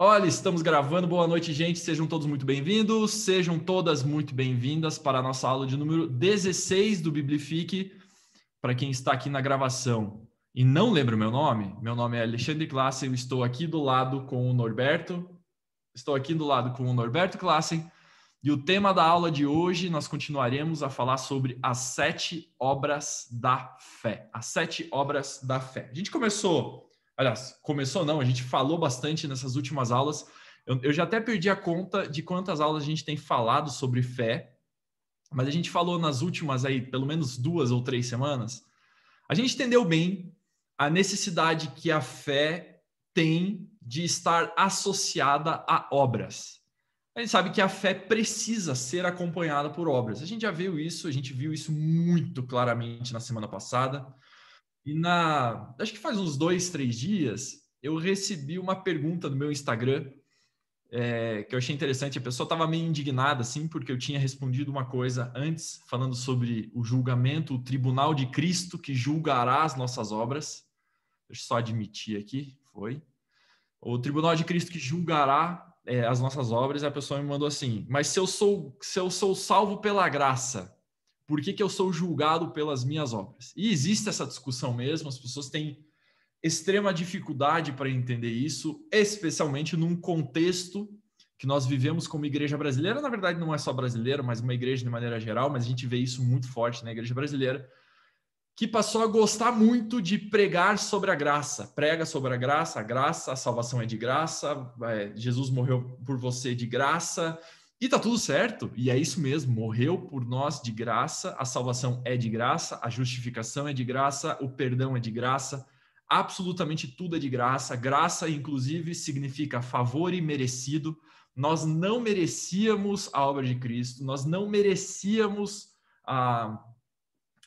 Olha, estamos gravando. Boa noite, gente. Sejam todos muito bem-vindos. Sejam todas muito bem-vindas para a nossa aula de número 16 do Biblifique. Para quem está aqui na gravação e não lembra o meu nome é Alexandre Classen. Eu estou aqui do lado com o Norberto. Estou aqui do lado com o Norberto Classen. E o tema da aula de hoje, nós continuaremos a falar sobre as 7 obras da fé. As 7 obras da fé. A gente começou não, a gente falou bastante nessas últimas aulas. Eu já até perdi a conta de quantas aulas a gente tem falado sobre fé, mas a gente falou nas últimas aí, pelo menos 2 ou 3 semanas. A gente entendeu bem a necessidade que a fé tem de estar associada a obras. A gente sabe que a fé precisa ser acompanhada por obras. A gente já viu isso, a gente viu isso muito claramente na semana passada. Acho que faz uns 2, 3 dias, eu recebi uma pergunta no meu Instagram, que eu achei interessante. A pessoa estava meio indignada, assim, porque eu tinha respondido uma coisa antes, falando sobre o julgamento, o tribunal de Cristo que julgará as nossas obras. Deixa eu só admitir aqui, foi. O tribunal de Cristo que julgará as nossas obras. E a pessoa me mandou assim: mas se eu sou salvo pela graça, por que eu sou julgado pelas minhas obras? E existe essa discussão mesmo, as pessoas têm extrema dificuldade para entender isso, especialmente num contexto que nós vivemos como igreja brasileira. Na verdade, não é só brasileira, mas uma igreja de maneira geral, mas a gente vê isso muito forte na igreja brasileira, que passou a gostar muito de pregar sobre a graça. Prega sobre a graça, a salvação é de graça, Jesus morreu por você de graça, e tá tudo certo, e é isso mesmo, morreu por nós de graça, a salvação é de graça, a justificação é de graça, o perdão é de graça, absolutamente tudo é de graça. Graça, inclusive, significa favor imerecido. Nós não merecíamos a obra de Cristo, nós não merecíamos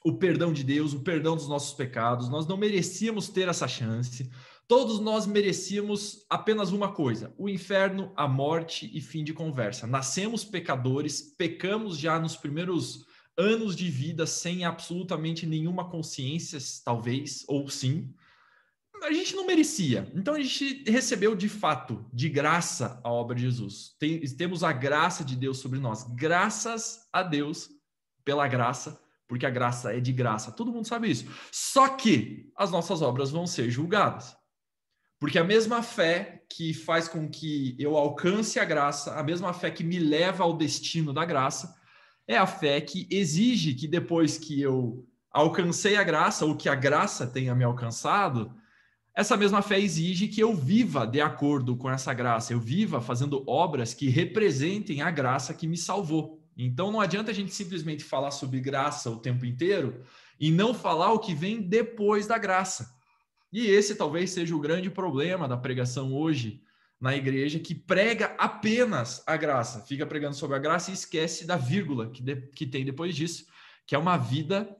o perdão de Deus, o perdão dos nossos pecados, nós não merecíamos ter essa chance. Todos nós merecíamos apenas uma coisa: o inferno, a morte e fim de conversa. Nascemos pecadores, pecamos já nos primeiros anos de vida sem absolutamente nenhuma consciência, talvez, ou sim. A gente não merecia. Então a gente recebeu de fato, de graça, a obra de Jesus. Temos a graça de Deus sobre nós. Graças a Deus pela graça, porque a graça é de graça. Todo mundo sabe isso. Só que as nossas obras vão ser julgadas. Porque a mesma fé que faz com que eu alcance a graça, a mesma fé que me leva ao destino da graça, é a fé que exige que depois que eu alcancei a graça, ou que a graça tenha me alcançado, essa mesma fé exige que eu viva de acordo com essa graça, eu viva fazendo obras que representem a graça que me salvou. Então não adianta a gente simplesmente falar sobre graça o tempo inteiro e não falar o que vem depois da graça. E esse talvez seja o grande problema da pregação hoje na igreja, que prega apenas a graça, fica pregando sobre a graça e esquece da vírgula que tem depois disso, que é uma vida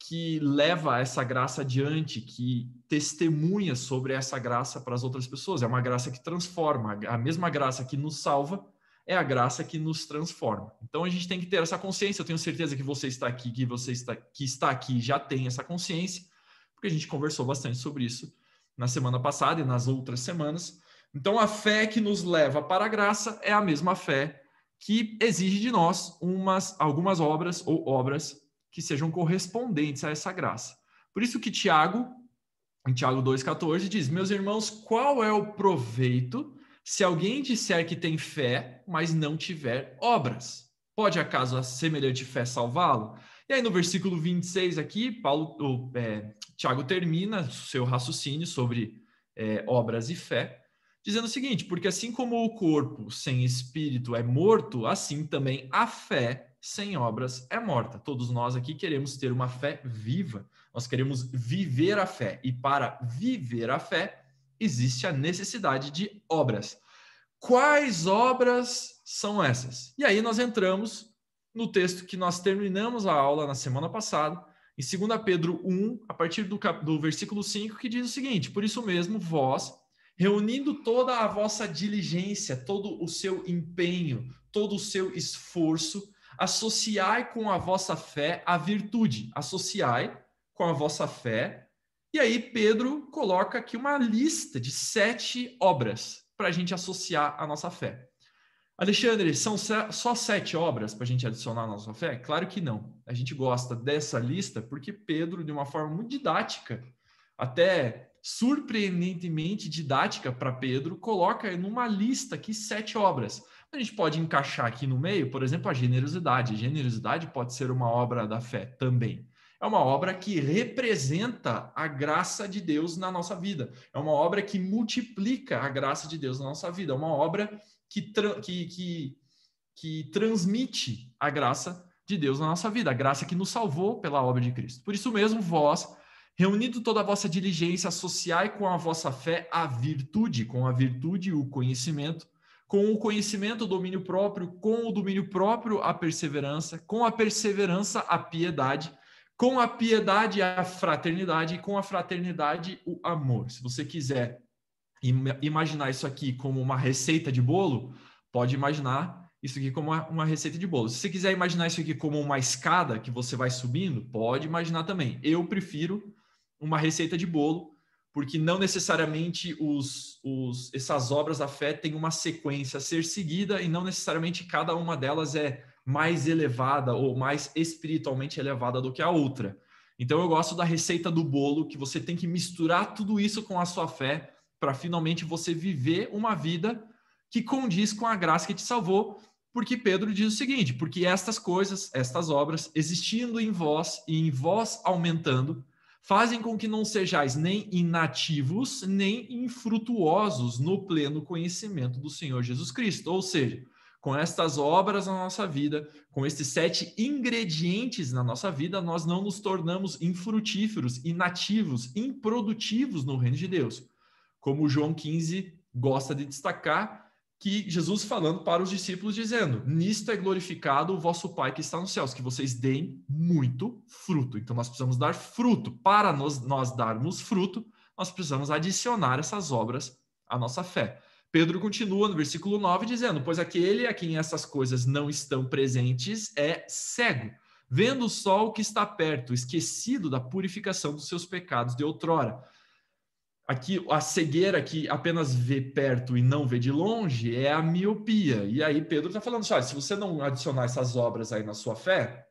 que leva essa graça adiante, que testemunha sobre essa graça para as outras pessoas. É uma graça que transforma. A mesma graça que nos salva é a graça que nos transforma. Então a gente tem que ter essa consciência. Eu tenho certeza que você está aqui, que está aqui já tem essa consciência, porque a gente conversou bastante sobre isso na semana passada e nas outras semanas. Então a fé que nos leva para a graça é a mesma fé que exige de nós algumas obras ou obras que sejam correspondentes a essa graça. Por isso que Tiago, em Tiago 2,14, diz: meus irmãos, qual é o proveito se alguém disser que tem fé, mas não tiver obras? Pode acaso a semelhante fé salvá-lo? E aí no versículo 26 aqui, Tiago termina o seu raciocínio sobre obras e fé, dizendo o seguinte: porque assim como o corpo sem espírito é morto, assim também a fé sem obras é morta. Todos nós aqui queremos ter uma fé viva, nós queremos viver a fé, e para viver a fé existe a necessidade de obras. Quais obras são essas? E aí nós entramos no texto que nós terminamos a aula na semana passada, em 2 Pedro 1, a partir do versículo 5, que diz o seguinte: por isso mesmo, vós, reunindo toda a vossa diligência, todo o seu empenho, todo o seu esforço, associai com a vossa fé a virtude, associai com a vossa fé E aí Pedro coloca aqui uma lista de 7 obras para a gente associar à nossa fé. Alexandre, são só 7 obras para a gente adicionar à nossa fé? Claro que não. A gente gosta dessa lista porque Pedro, de uma forma muito didática, até surpreendentemente didática para Pedro, coloca numa lista aqui 7 obras. A gente pode encaixar aqui no meio, por exemplo, a generosidade. A generosidade pode ser uma obra da fé também. É uma obra que representa a graça de Deus na nossa vida. É uma obra que multiplica a graça de Deus na nossa vida. É uma obra que transmite a graça de Deus na nossa vida, a graça que nos salvou pela obra de Cristo. Por isso mesmo, vós, reunindo toda a vossa diligência, associai com a vossa fé a virtude, com a virtude o conhecimento, com o conhecimento o domínio próprio, com o domínio próprio a perseverança, com a perseverança a piedade, com a piedade a fraternidade e com a fraternidade o amor. Se você quiser imaginar isso aqui como uma receita de bolo, pode imaginar isso aqui como uma receita de bolo. Se você quiser imaginar isso aqui como uma escada que você vai subindo, pode imaginar também. Eu prefiro uma receita de bolo, porque não necessariamente essas obras da fé têm uma sequência a ser seguida e não necessariamente cada uma delas é mais elevada ou mais espiritualmente elevada do que a outra. Então eu gosto da receita do bolo, que você tem que misturar tudo isso com a sua fé para finalmente você viver uma vida que condiz com a graça que te salvou, porque Pedro diz o seguinte, porque estas coisas, estas obras, existindo em vós e em vós aumentando, fazem com que não sejais nem inativos, nem infrutuosos no pleno conhecimento do Senhor Jesus Cristo. Ou seja, com estas obras na nossa vida, com estes 7 ingredientes na nossa vida, nós não nos tornamos infrutíferos, inativos, improdutivos no reino de Deus. Como João 15 gosta de destacar, que Jesus falando para os discípulos, dizendo, nisto é glorificado o vosso Pai que está nos céus, que vocês deem muito fruto. Então nós precisamos dar fruto. Para nós darmos fruto, nós precisamos adicionar essas obras à nossa fé. Pedro continua no versículo 9 dizendo, pois aquele a quem essas coisas não estão presentes é cego, vendo o sol que está perto, esquecido da purificação dos seus pecados de outrora. Aqui, a cegueira que apenas vê perto e não vê de longe é a miopia. E aí Pedro está falando, olha, se você não adicionar essas obras aí na sua fé,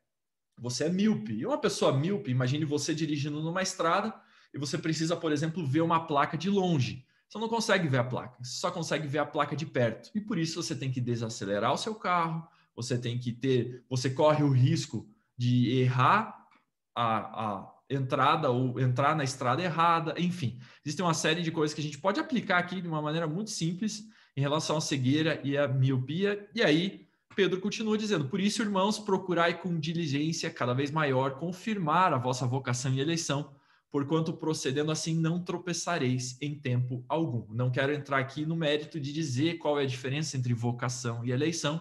você é míope. E uma pessoa míope, imagine você dirigindo numa estrada e você precisa, por exemplo, ver uma placa de longe. Você não consegue ver a placa, você só consegue ver a placa de perto. E por isso você tem que desacelerar o seu carro, você corre o risco de errar a entrada ou entrar na estrada errada, enfim. Existem uma série de coisas que a gente pode aplicar aqui de uma maneira muito simples em relação à cegueira e à miopia. E aí, Pedro continua dizendo, por isso, irmãos, procurai com diligência cada vez maior confirmar a vossa vocação e eleição, porquanto procedendo assim não tropeçareis em tempo algum. Não quero entrar aqui no mérito de dizer qual é a diferença entre vocação e eleição.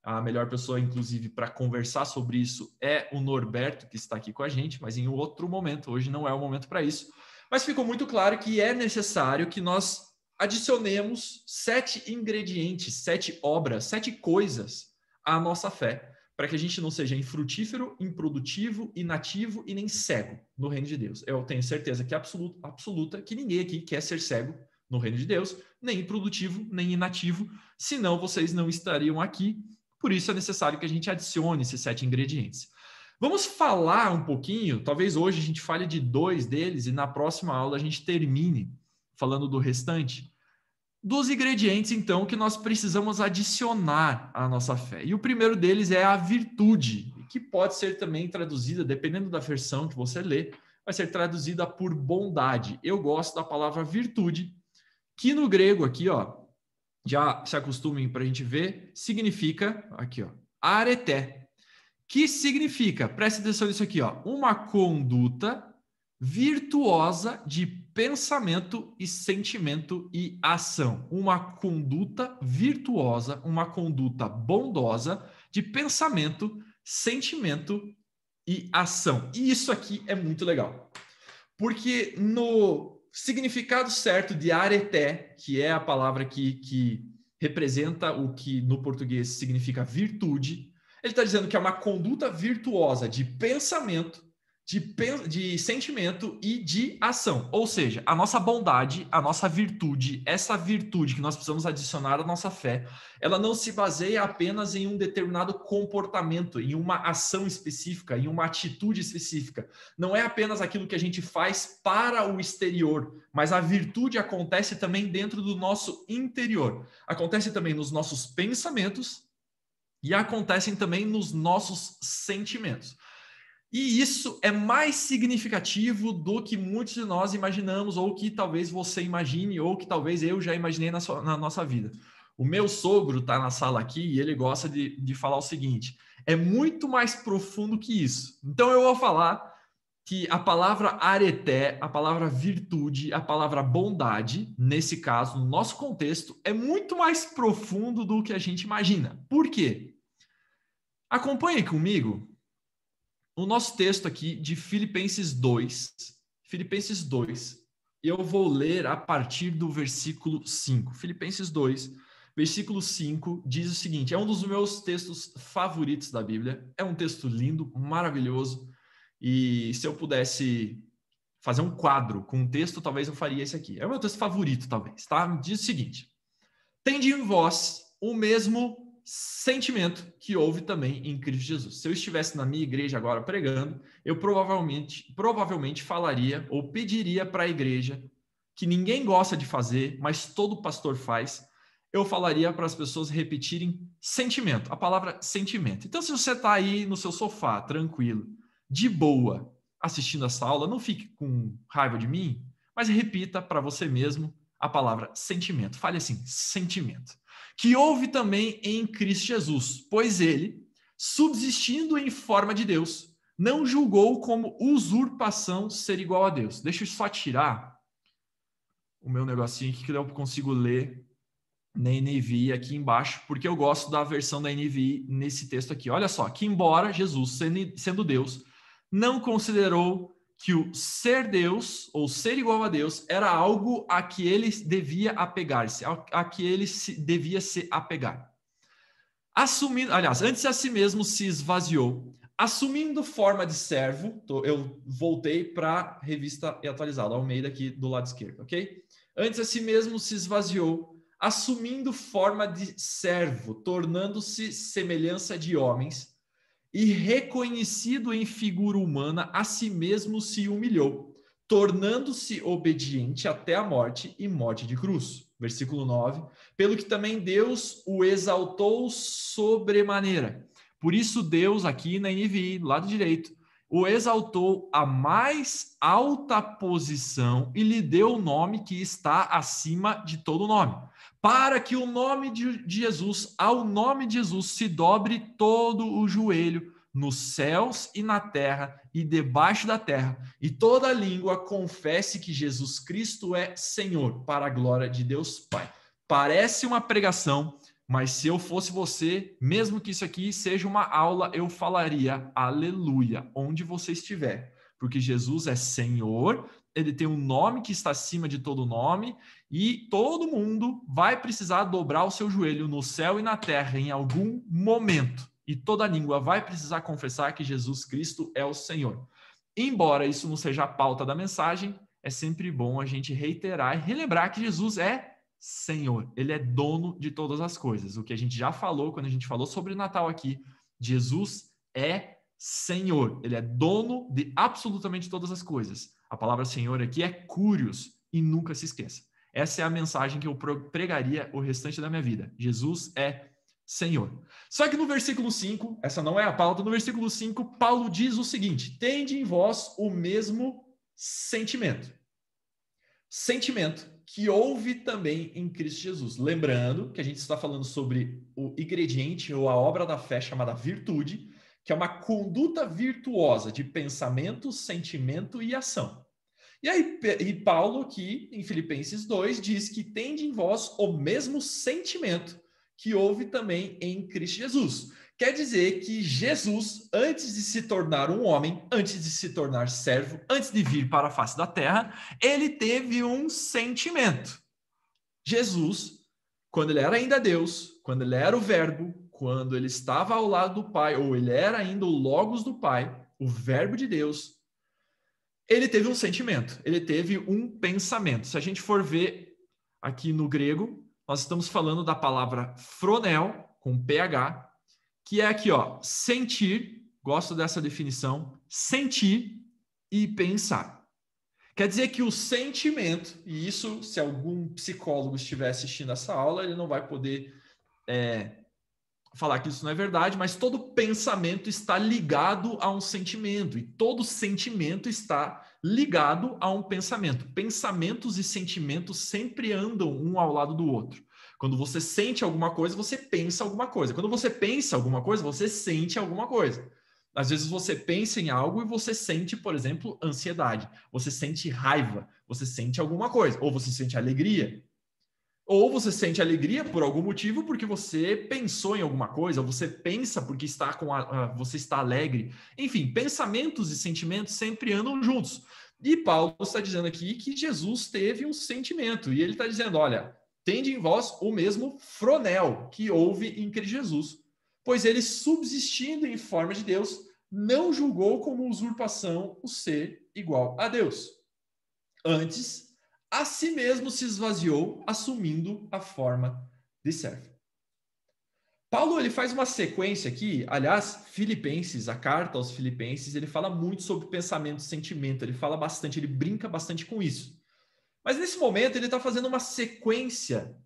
A melhor pessoa, inclusive, para conversar sobre isso é o Norberto, que está aqui com a gente, mas em outro momento. Hoje não é o momento para isso. Mas ficou muito claro que é necessário que nós adicionemos 7 ingredientes, 7 obras, 7 coisas à nossa fé, para que a gente não seja infrutífero, improdutivo, inativo e nem cego no reino de Deus. Eu tenho certeza que é absoluta que ninguém aqui quer ser cego no reino de Deus, nem improdutivo, nem inativo, senão vocês não estariam aqui. Por isso é necessário que a gente adicione esses 7 ingredientes. Vamos falar um pouquinho, talvez hoje a gente fale de 2 deles e na próxima aula a gente termine falando do restante, dos ingredientes, então, que nós precisamos adicionar à nossa fé. E o primeiro deles é a virtude, que pode ser também traduzida, dependendo da versão que você lê, vai ser traduzida por bondade. Eu gosto da palavra virtude, que no grego aqui, ó, já se acostumem para a gente ver, significa, aqui, ó, areté, que significa, preste atenção nisso aqui, ó, uma conduta virtuosa de pensamento e sentimento e ação. Uma conduta virtuosa, uma conduta bondosa de pensamento, sentimento e ação. E isso aqui é muito legal, porque no significado certo de areté, que é a palavra que representa o que no português significa virtude, ele está dizendo que é uma conduta virtuosa de pensamento, de sentimento e de ação. Ou seja, a nossa bondade, a nossa virtude, essa virtude que nós precisamos adicionar à nossa fé, ela não se baseia apenas em um determinado comportamento, em uma ação específica, em uma atitude específica. Não é apenas aquilo que a gente faz para o exterior, mas a virtude acontece também dentro do nosso interior. Acontece também nos nossos pensamentos e acontecem também nos nossos sentimentos. E isso é mais significativo do que muitos de nós imaginamos, ou que talvez você imagine, ou que talvez eu já imaginei na nossa vida. O meu sogro está na sala aqui e ele gosta de falar o seguinte: é muito mais profundo que isso. Então eu vou falar que a palavra areté, a palavra virtude, a palavra bondade, nesse caso, no nosso contexto, é muito mais profundo do que a gente imagina. Por quê? Acompanhe comigo o nosso texto aqui de Filipenses 2. Filipenses 2. Eu vou ler a partir do versículo 5. Filipenses 2, versículo 5, diz o seguinte: é um dos meus textos favoritos da Bíblia. É um texto lindo, maravilhoso. E se eu pudesse fazer um quadro com um texto, talvez eu faria esse aqui. É o meu texto favorito, talvez, tá? Diz o seguinte: tende em vós o mesmo sentimento que houve também em Cristo Jesus. Se eu estivesse na minha igreja agora pregando, eu provavelmente falaria ou pediria para a igreja, que ninguém gosta de fazer, mas todo pastor faz, eu falaria para as pessoas repetirem sentimento, a palavra sentimento. Então, se você está aí no seu sofá, tranquilo, de boa, assistindo essa aula, não fique com raiva de mim, mas repita para você mesmo a palavra sentimento. Fale assim, sentimento. Que houve também em Cristo Jesus, pois ele, subsistindo em forma de Deus, não julgou como usurpação ser igual a Deus. Deixa eu só tirar o meu negocinho aqui que eu consigo ler na NVI aqui embaixo, porque eu gosto da versão da NVI nesse texto aqui. Olha só, que embora Jesus, sendo Deus, não considerou que o ser Deus, ou ser igual a Deus, era algo a que ele devia apegar-se, a que ele devia se apegar. Assumindo, aliás, antes a si mesmo se esvaziou, assumindo forma de servo. Eu voltei para a revista atualizada, Almeida aqui do lado esquerdo, ok? Antes a si mesmo se esvaziou, assumindo forma de servo, tornando-se semelhança de homens, e reconhecido em figura humana, a si mesmo se humilhou, tornando-se obediente até a morte e morte de cruz. Versículo 9. Pelo que também Deus o exaltou sobremaneira. Por isso Deus, aqui na NVI, do lado direito, o exaltou à mais alta posição e lhe deu o nome que está acima de todo nome, para que o nome de Jesus, ao nome de Jesus, se dobre todo o joelho nos céus e na terra e debaixo da terra, e toda língua confesse que Jesus Cristo é Senhor, para a glória de Deus Pai. Parece uma pregação, mas se eu fosse você, mesmo que isso aqui seja uma aula, eu falaria aleluia, onde você estiver, porque Jesus é Senhor, ele tem um nome que está acima de todo nome, e todo mundo vai precisar dobrar o seu joelho no céu e na terra em algum momento. E toda língua vai precisar confessar que Jesus Cristo é o Senhor. Embora isso não seja a pauta da mensagem, é sempre bom a gente reiterar e relembrar que Jesus é Senhor. Ele é dono de todas as coisas. O que a gente já falou quando a gente falou sobre o Natal aqui, Jesus é Senhor. Ele é dono de absolutamente todas as coisas. A palavra Senhor aqui é curios, e nunca se esqueça. Essa é a mensagem que eu pregaria o restante da minha vida. Jesus é Senhor. Só que no versículo 5, essa não é a pauta, no versículo 5, Paulo diz o seguinte: tende em vós o mesmo sentimento. Sentimento que houve também em Cristo Jesus. Lembrando que a gente está falando sobre o ingrediente ou a obra da fé chamada virtude, que é uma conduta virtuosa de pensamento, sentimento e ação. E aí, Paulo aqui, em Filipenses 2, diz que tende em vós o mesmo sentimento que houve também em Cristo Jesus. Quer dizer que Jesus, antes de se tornar um homem, antes de se tornar servo, antes de vir para a face da terra, ele teve um sentimento. Jesus, quando ele era ainda Deus, quando ele era o Verbo, quando ele estava ao lado do Pai, ou ele era ainda o Logos do Pai, o Verbo de Deus, Ele teve um sentimento, ele teve um pensamento. Se a gente for ver aqui no grego, nós estamos falando da palavra phronel, com PH, que é aqui, ó, sentir, gosto dessa definição, sentir e pensar. Quer dizer que o sentimento, e isso, se algum psicólogo estiver assistindo essa aula, ele não vai poder falar que isso não é verdade, mas todo pensamento está ligado a um sentimento, e todo sentimento está ligado a um pensamento. Pensamentos e sentimentos sempre andam um ao lado do outro. Quando você sente alguma coisa, você pensa alguma coisa. Quando você pensa alguma coisa, você sente alguma coisa. Às vezes você pensa em algo e você sente, por exemplo, ansiedade. Você sente raiva, você sente alguma coisa. Ou você sente alegria. Ou você sente alegria por algum motivo porque você pensou em alguma coisa. Ou você pensa porque você está alegre. Enfim, pensamentos e sentimentos sempre andam juntos. E Paulo está dizendo aqui que Jesus teve um sentimento. E ele está dizendo, olha, tende em vós o mesmo phronel que houve em Cristo Jesus. Pois ele, subsistindo em forma de Deus, não julgou como usurpação o ser igual a Deus. Antes, a si mesmo se esvaziou, assumindo a forma de servo. Paulo ele faz uma sequência aqui, aliás, Filipenses, a carta aos Filipenses, ele fala muito sobre pensamento e sentimento, ele fala bastante, ele brinca bastante com isso. Mas nesse momento ele está fazendo uma sequência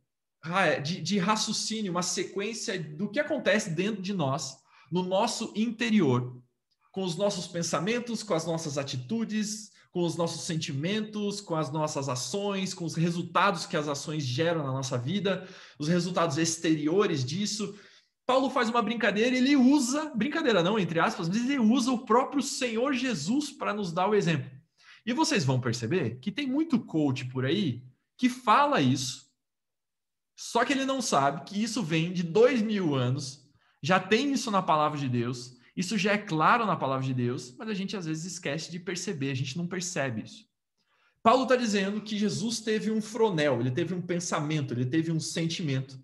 de raciocínio, uma sequência do que acontece dentro de nós, no nosso interior, com os nossos pensamentos, com as nossas atitudes, com os nossos sentimentos, com as nossas ações, com os resultados que as ações geram na nossa vida, os resultados exteriores disso. Paulo faz uma brincadeira, ele usa, brincadeira não, entre aspas, mas ele usa o próprio Senhor Jesus para nos dar o exemplo. E vocês vão perceber que tem muito coach por aí que fala isso, só que ele não sabe que isso vem de 2000 anos, já tem isso na palavra de Deus, isso já é claro na palavra de Deus, mas a gente às vezes esquece de perceber, a gente não percebe isso. Paulo está dizendo que Jesus teve um phronel, ele teve um pensamento, ele teve um sentimento.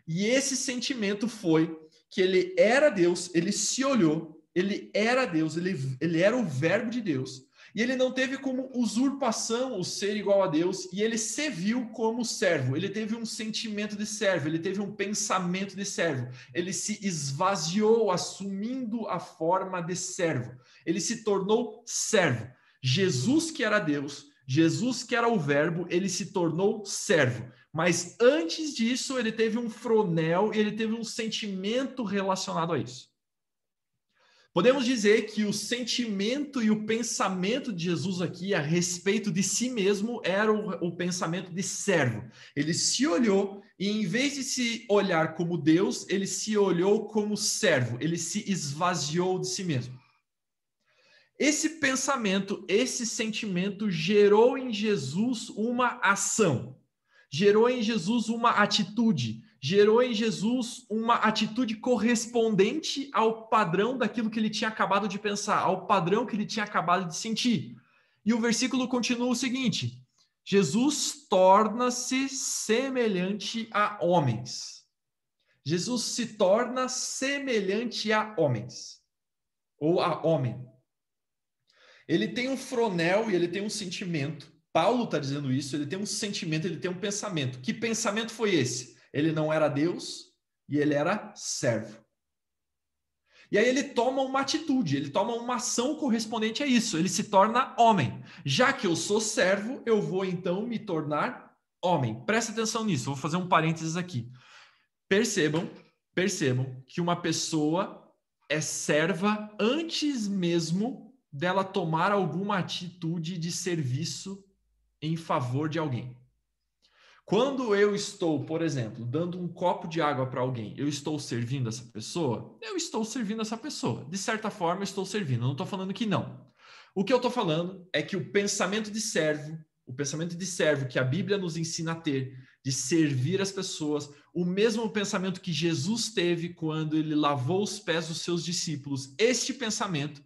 E esse sentimento foi que ele era Deus, ele se olhou, ele era Deus, ele era o verbo de Deus. E ele não teve como usurpação o ser igual a Deus, e ele se viu como servo. Ele teve um sentimento de servo, ele teve um pensamento de servo. Ele se esvaziou, assumindo a forma de servo. Ele se tornou servo. Jesus, que era Deus, Jesus, que era o verbo, ele se tornou servo. Mas antes disso, ele teve um phronel, ele teve um sentimento relacionado a isso. Podemos dizer que o sentimento e o pensamento de Jesus aqui a respeito de si mesmo era o pensamento de servo. Ele se olhou e, em vez de se olhar como Deus, ele se olhou como servo. Ele se esvaziou de si mesmo. Esse pensamento, esse sentimento gerou em Jesus uma ação, gerou em Jesus uma atitude, gerou em Jesus uma atitude correspondente ao padrão daquilo que ele tinha acabado de pensar, ao padrão que ele tinha acabado de sentir. E o versículo continua o seguinte: Jesus torna-se semelhante a homens. Jesus se torna semelhante a homens, ou a homem. Ele tem um phronel e ele tem um sentimento. Paulo está dizendo isso, ele tem um sentimento, ele tem um pensamento. Que pensamento foi esse? Ele não era Deus e ele era servo. E aí ele toma uma atitude, ele toma uma ação correspondente a isso. Ele se torna homem. Já que eu sou servo, eu vou então me tornar homem. Presta atenção nisso, eu vou fazer um parênteses aqui. Percebam que uma pessoa é serva antes mesmo dela tomar alguma atitude de serviço em favor de alguém. Quando eu estou, por exemplo, dando um copo de água para alguém, eu estou servindo essa pessoa? Eu estou servindo essa pessoa. De certa forma, eu estou servindo. Eu não estou falando que não. O que eu estou falando é que o pensamento de servo que a Bíblia nos ensina a ter, de servir as pessoas, o mesmo pensamento que Jesus teve quando ele lavou os pés dos seus discípulos, este pensamento,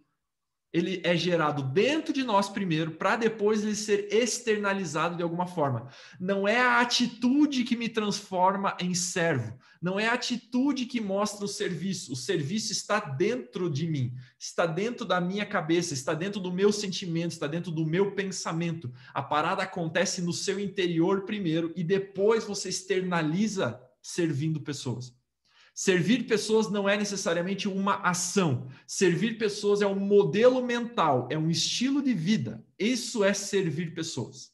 ele é gerado dentro de nós primeiro, para depois ele ser externalizado de alguma forma. Não é a atitude que me transforma em servo. Não é a atitude que mostra o serviço. O serviço está dentro de mim, está dentro da minha cabeça, está dentro do meu sentimento, está dentro do meu pensamento. A parada acontece no seu interior primeiro e depois você externaliza servindo pessoas. Servir pessoas não é necessariamente uma ação. Servir pessoas é um modelo mental, é um estilo de vida. Isso é servir pessoas.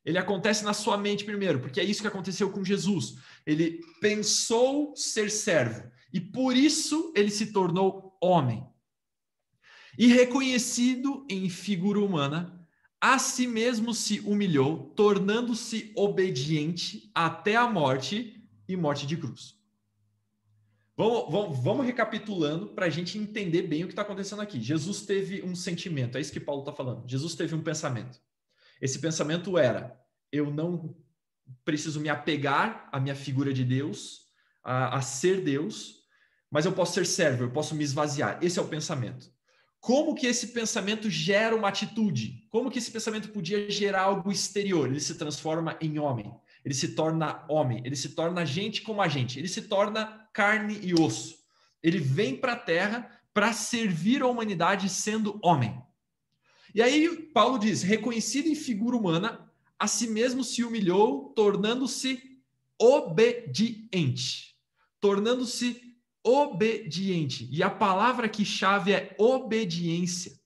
Ele acontece na sua mente primeiro, porque é isso que aconteceu com Jesus. Ele pensou ser servo e por isso ele se tornou homem. E reconhecido em figura humana, a si mesmo se humilhou, tornando-se obediente até a morte e morte de cruz. Vamos recapitulando para a gente entender bem o que está acontecendo aqui. Jesus teve um sentimento, é isso que Paulo está falando. Jesus teve um pensamento. Esse pensamento era: eu não preciso me apegar à minha figura de Deus, a ser Deus, mas eu posso ser servo, eu posso me esvaziar. Esse é o pensamento. Como que esse pensamento gera uma atitude? Como que esse pensamento podia gerar algo exterior? Ele se transforma em homem. Ele se torna homem, ele se torna gente como a gente, ele se torna carne e osso. Ele vem para a terra para servir a humanidade sendo homem. E aí Paulo diz, reconhecido em figura humana, a si mesmo se humilhou, tornando-se obediente. Tornando-se obediente. E a palavra que chave é obediência.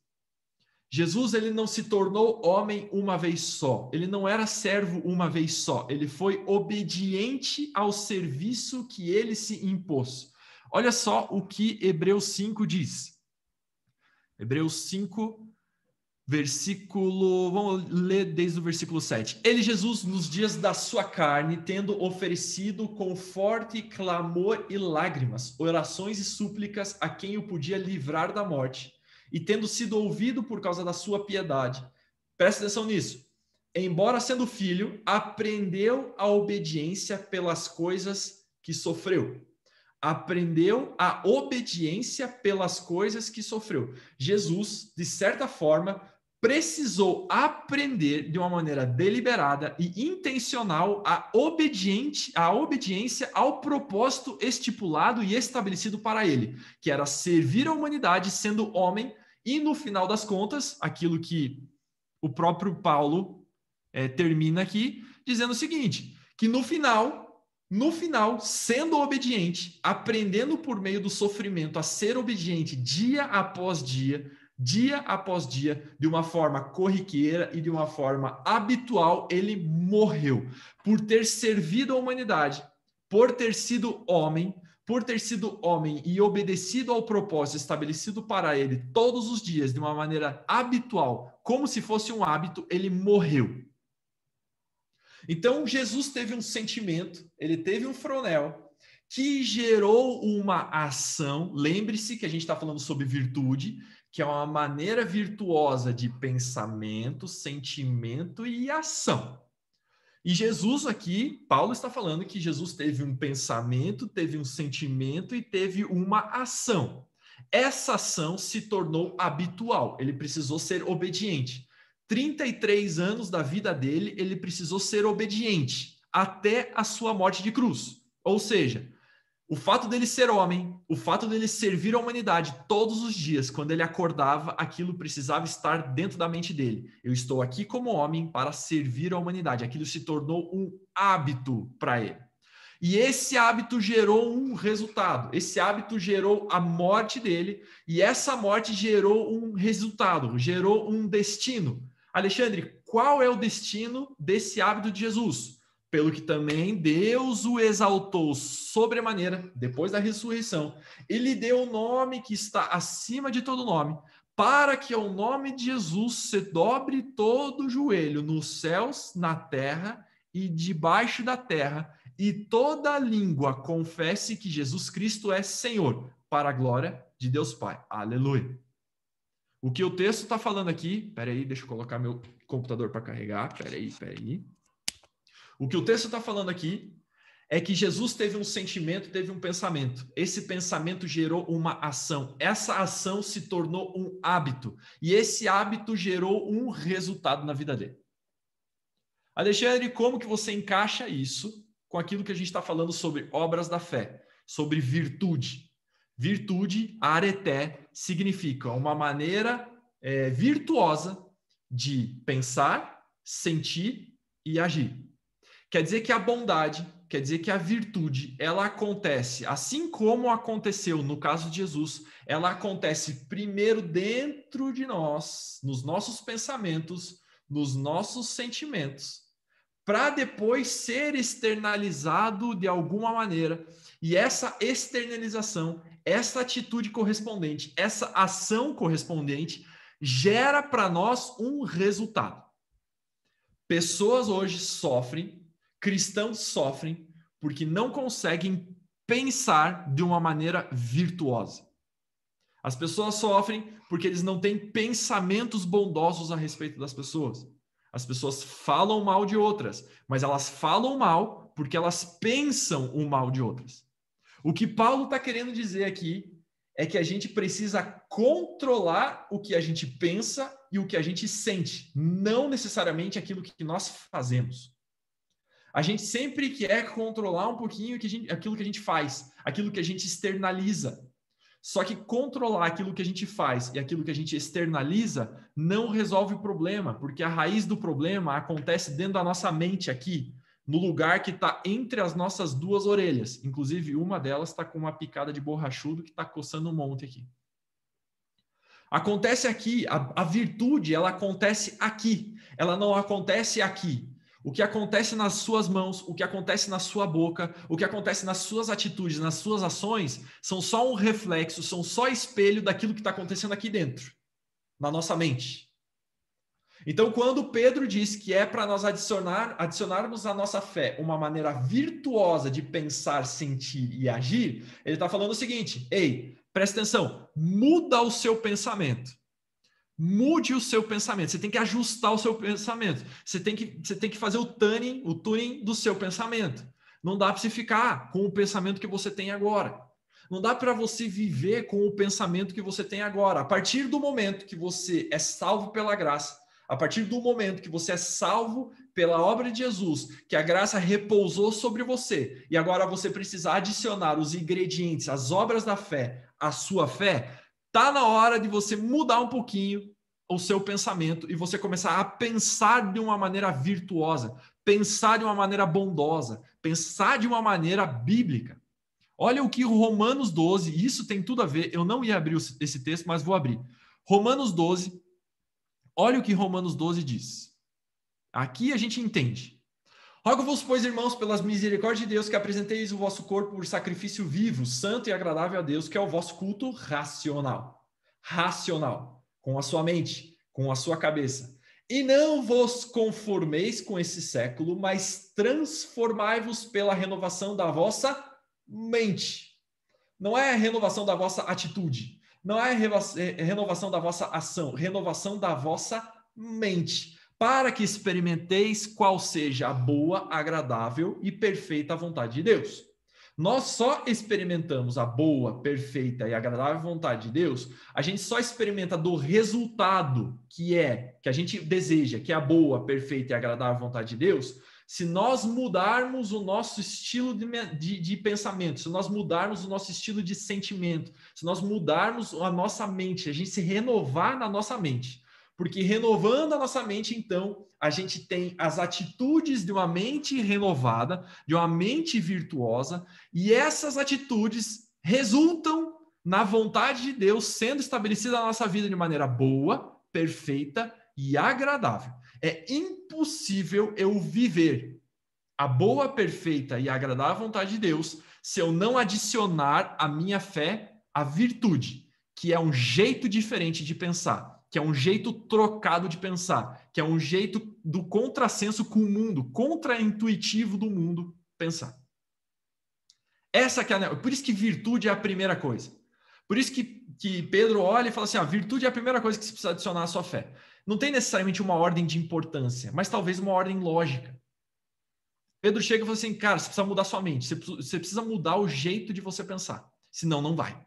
Jesus, ele não se tornou homem uma vez só. Ele não era servo uma vez só. Ele foi obediente ao serviço que ele se impôs. Olha só o que Hebreus 5 diz. Hebreus 5, versículo... Vamos ler desde o versículo 7. Ele, Jesus, nos dias da sua carne, tendo oferecido com forte clamor e lágrimas, orações e súplicas a quem o podia livrar da morte, e tendo sido ouvido por causa da sua piedade. Presta atenção nisso. Embora sendo filho, aprendeu a obediência pelas coisas que sofreu. Aprendeu a obediência pelas coisas que sofreu. Jesus, de certa forma, precisou aprender de uma maneira deliberada e intencional a obediência ao propósito estipulado e estabelecido para ele, que era servir a humanidade sendo homem e, no final das contas, aquilo que o próprio Paulo termina aqui, dizendo o seguinte, que no final, sendo obediente, aprendendo por meio do sofrimento a ser obediente dia após dia, de uma forma corriqueira e de uma forma habitual, ele morreu. Por ter servido a humanidade, por ter sido homem e obedecido ao propósito estabelecido para ele todos os dias, de uma maneira habitual, como se fosse um hábito, ele morreu. Então, Jesus teve um sentimento, ele teve um fronel, que gerou uma ação. Lembre-se que a gente está falando sobre virtude, que é uma maneira virtuosa de pensamento, sentimento e ação. E Jesus aqui, Paulo está falando que Jesus teve um pensamento, teve um sentimento e teve uma ação. Essa ação se tornou habitual, ele precisou ser obediente. 33 anos da vida dele, ele precisou ser obediente até a sua morte de cruz. Ou seja, o fato dele ser homem, o fato dele servir a humanidade todos os dias, quando ele acordava, aquilo precisava estar dentro da mente dele. Eu estou aqui como homem para servir a humanidade. Aquilo se tornou um hábito para ele. E esse hábito gerou um resultado. Esse hábito gerou a morte dele e essa morte gerou um resultado, gerou um destino. Alexandre, qual é o destino desse hábito de Jesus? Pelo que também Deus o exaltou sobremaneira, depois da ressurreição, e lhe deu o nome que está acima de todo nome, para que ao nome de Jesus se dobre todo o joelho nos céus, na terra e debaixo da terra, e toda língua confesse que Jesus Cristo é Senhor, para a glória de Deus Pai. Aleluia. O que o texto está falando aqui... Peraí, deixa eu colocar meu computador para carregar. Peraí. O que o texto está falando aqui é que Jesus teve um sentimento, teve um pensamento. Esse pensamento gerou uma ação. Essa ação se tornou um hábito. E esse hábito gerou um resultado na vida dele. Alexandre, como que você encaixa isso com aquilo que a gente está falando sobre obras da fé, sobre virtude? Virtude, areté, significa uma maneira virtuosa de pensar, sentir e agir. Quer dizer que a bondade, quer dizer que a virtude, ela acontece, assim como aconteceu no caso de Jesus, ela acontece primeiro dentro de nós, nos nossos pensamentos, nos nossos sentimentos, para depois ser externalizado de alguma maneira. E essa externalização, essa atitude correspondente, essa ação correspondente, gera para nós um resultado. Pessoas hoje sofrem, cristãos sofrem, porque não conseguem pensar de uma maneira virtuosa. As pessoas sofrem porque eles não têm pensamentos bondosos a respeito das pessoas. As pessoas falam mal de outras, mas elas falam mal porque elas pensam o mal de outras. O que Paulo está querendo dizer aqui é que a gente precisa controlar o que a gente pensa e o que a gente sente, não necessariamente aquilo que nós fazemos. A gente sempre quer controlar um pouquinho aquilo que a gente faz, aquilo que a gente externaliza. Só que controlar aquilo que a gente faz e aquilo que a gente externaliza não resolve o problema, porque a raiz do problema acontece dentro da nossa mente aqui, no lugar que está entre as nossas duas orelhas. Inclusive, uma delas está com uma picada de borrachudo que está coçando um monte aqui. Acontece aqui, a virtude, ela acontece aqui, ela não acontece aqui. O que acontece nas suas mãos, o que acontece na sua boca, o que acontece nas suas atitudes, nas suas ações, são só um reflexo, são só espelho daquilo que está acontecendo aqui dentro, na nossa mente. Então, quando Pedro diz que é para nós adicionarmos à nossa fé uma maneira virtuosa de pensar, sentir e agir, ele está falando o seguinte: ei, presta atenção, muda o seu pensamento. Mude o seu pensamento. Você tem que ajustar o seu pensamento. Você tem que fazer o tuning do seu pensamento. Não dá para você ficar com o pensamento que você tem agora. Não dá para você viver com o pensamento que você tem agora. A partir do momento que você é salvo pela graça, a partir do momento que você é salvo pela obra de Jesus, que a graça repousou sobre você, e agora você precisa adicionar os ingredientes, as obras da fé, à sua fé, tá na hora de você mudar um pouquinho o seu pensamento e você começar a pensar de uma maneira virtuosa, pensar de uma maneira bondosa, pensar de uma maneira bíblica. Olha o que Romanos 12, isso tem tudo a ver, eu não ia abrir esse texto, mas vou abrir. Romanos 12, olha o que Romanos 12 diz. Aqui a gente entende. Rogo-vos, pois, irmãos, pelas misericórdias de Deus, que apresenteis o vosso corpo por sacrifício vivo, santo e agradável a Deus, que é o vosso culto racional. Racional. Com a sua mente, com a sua cabeça. E não vos conformeis com esse século, mas transformai-vos pela renovação da vossa mente. Não é a renovação da vossa atitude. Não é a renovação da vossa ação. Renovação da vossa mente. Para que experimenteis qual seja a boa, agradável e perfeita vontade de Deus. Nós só experimentamos a boa, perfeita e agradável vontade de Deus, a gente só experimenta do resultado que a gente deseja, que é a boa, perfeita e agradável vontade de Deus, se nós mudarmos o nosso estilo de pensamento, se nós mudarmos o nosso estilo de sentimento, se nós mudarmos a nossa mente, a gente se renovar na nossa mente. Porque renovando a nossa mente, então, a gente tem as atitudes de uma mente renovada, de uma mente virtuosa, e essas atitudes resultam na vontade de Deus sendo estabelecida na nossa vida de maneira boa, perfeita e agradável. É impossível eu viver a boa, perfeita e agradável vontade de Deus se eu não adicionar à minha fé a virtude, que é um jeito diferente de pensar, que é um jeito trocado de pensar, que é um jeito do contrassenso com o mundo, contra-intuitivo do mundo pensar. Essa que é por isso que virtude é a primeira coisa. Por isso que Pedro olha e fala assim, virtude é a primeira coisa que você precisa adicionar à sua fé. Não tem necessariamente uma ordem de importância, mas talvez uma ordem lógica. Pedro chega e fala assim, cara, você precisa mudar sua mente, você precisa mudar o jeito de você pensar, senão não vai.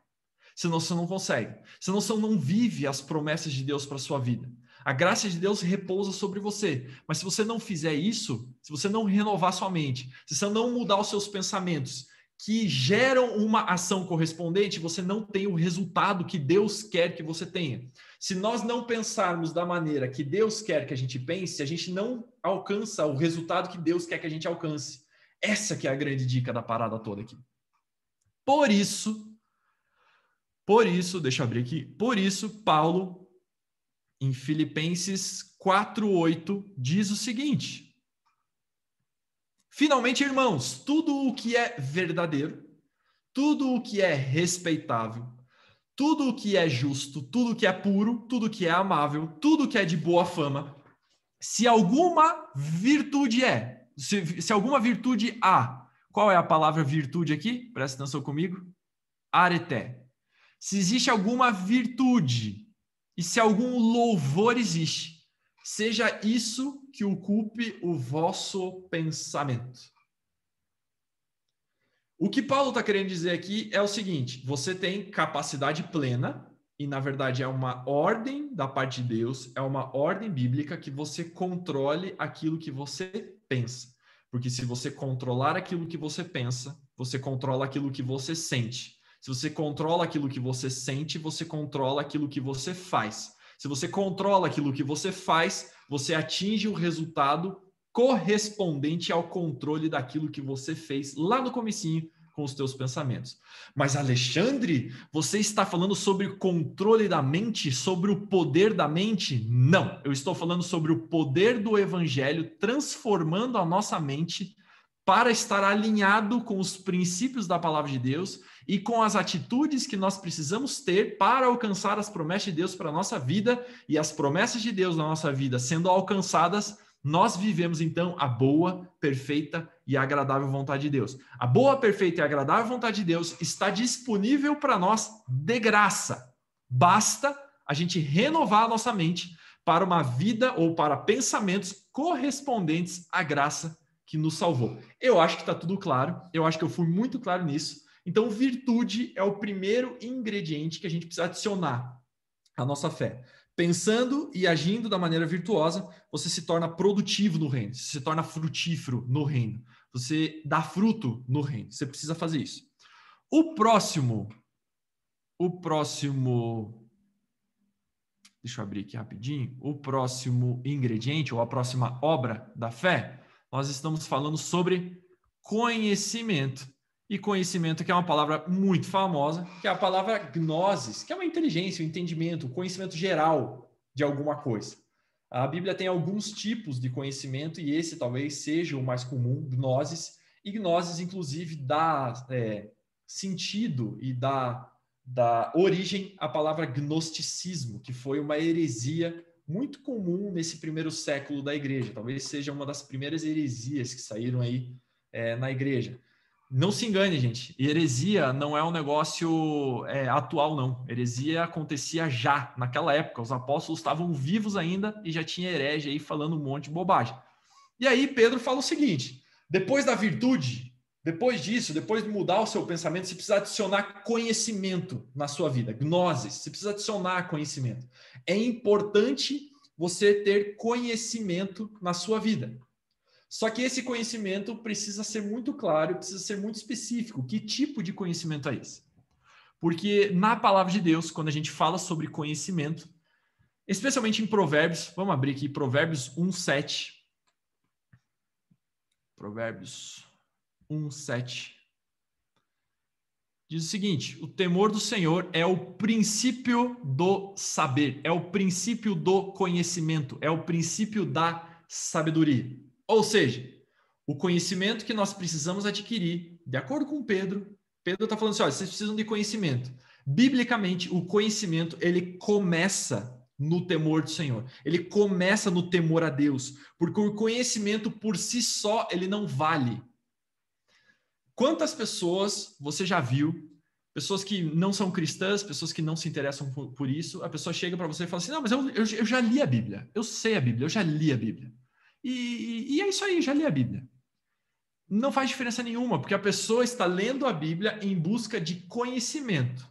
Senão você não consegue. Senão você não vive as promessas de Deus para a sua vida. A graça de Deus repousa sobre você. Mas se você não fizer isso, se você não renovar sua mente, se você não mudar os seus pensamentos, que geram uma ação correspondente, você não tem o resultado que Deus quer que você tenha. Se nós não pensarmos da maneira que Deus quer que a gente pense, a gente não alcança o resultado que Deus quer que a gente alcance. Essa que é a grande dica da parada toda aqui. Por isso, deixa eu abrir aqui. Por isso, Paulo, em Filipenses 4:8, diz o seguinte: finalmente, irmãos, tudo o que é verdadeiro, tudo o que é respeitável, tudo o que é justo, tudo o que é puro, tudo o que é amável, tudo o que é de boa fama, se alguma virtude se alguma virtude há, qual é a palavra virtude aqui? Presta atenção comigo. Areté. Se existe alguma virtude e se algum louvor existe, seja isso que ocupe o vosso pensamento. O que Paulo está querendo dizer aqui é o seguinte: você tem capacidade plena, e na verdade é uma ordem da parte de Deus, é uma ordem bíblica que você controle aquilo que você pensa. Porque se você controlar aquilo que você pensa, você controla aquilo que você sente. Se você controla aquilo que você sente, você controla aquilo que você faz. Se você controla aquilo que você faz, você atinge o resultado correspondente ao controle daquilo que você fez lá no comecinho com os teus pensamentos. Mas, Alexandre, você está falando sobre controle da mente, sobre o poder da mente? Não, eu estou falando sobre o poder do evangelho transformando a nossa mente para estar alinhado com os princípios da palavra de Deus e com as atitudes que nós precisamos ter para alcançar as promessas de Deus para a nossa vida, e as promessas de Deus na nossa vida sendo alcançadas, nós vivemos então a boa, perfeita e agradável vontade de Deus. A boa, perfeita e agradável vontade de Deus está disponível para nós de graça. Basta a gente renovar a nossa mente para uma vida ou para pensamentos correspondentes à graça que nos salvou. Eu acho que está tudo claro, eu acho que eu fui muito claro nisso. Então, virtude é o primeiro ingrediente que a gente precisa adicionar à nossa fé. Pensando e agindo da maneira virtuosa, você se torna produtivo no reino, você se torna frutífero no reino, você dá fruto no reino. Você precisa fazer isso. O próximo, deixa eu abrir aqui rapidinho. O próximo ingrediente ou a próxima obra da fé, nós estamos falando sobre conhecimento. E conhecimento, que é uma palavra muito famosa, que é a palavra gnosis, que é uma inteligência, um entendimento, um conhecimento geral de alguma coisa. A Bíblia tem alguns tipos de conhecimento e esse talvez seja o mais comum, gnosis. E gnosis, inclusive, dá sentido e dá origem à palavra gnosticismo, que foi uma heresia muito comum nesse primeiro século da igreja. Talvez seja uma das primeiras heresias que saíram aí na igreja. Não se engane, gente. Heresia não é um negócio atual, não. Heresia acontecia já, naquela época. Os apóstolos estavam vivos ainda e já tinha herege aí falando um monte de bobagem. E aí Pedro fala o seguinte: depois da virtude, depois disso, depois de mudar o seu pensamento, você precisa adicionar conhecimento na sua vida. Gnosis, você precisa adicionar conhecimento. É importante você ter conhecimento na sua vida. Só que esse conhecimento precisa ser muito claro, precisa ser muito específico. Que tipo de conhecimento é esse? Porque na palavra de Deus, quando a gente fala sobre conhecimento, especialmente em Provérbios, vamos abrir aqui Provérbios 1:7. Provérbios 1:7. Diz o seguinte: o temor do Senhor é o princípio do saber, é o princípio do conhecimento, é o princípio da sabedoria. Ou seja, o conhecimento que nós precisamos adquirir, de acordo com Pedro está falando assim, olha, vocês precisam de conhecimento. Biblicamente, o conhecimento, ele começa no temor do Senhor. Ele começa no temor a Deus, porque o conhecimento por si só, ele não vale. Quantas pessoas você já viu, pessoas que não são cristãs, pessoas que não se interessam por isso, a pessoa chega para você e fala assim, não, mas eu já li a Bíblia, eu sei a Bíblia, eu já li a Bíblia. E é isso aí, já li a Bíblia. não faz diferença nenhuma, porque a pessoa está lendo a Bíblia em busca de conhecimento.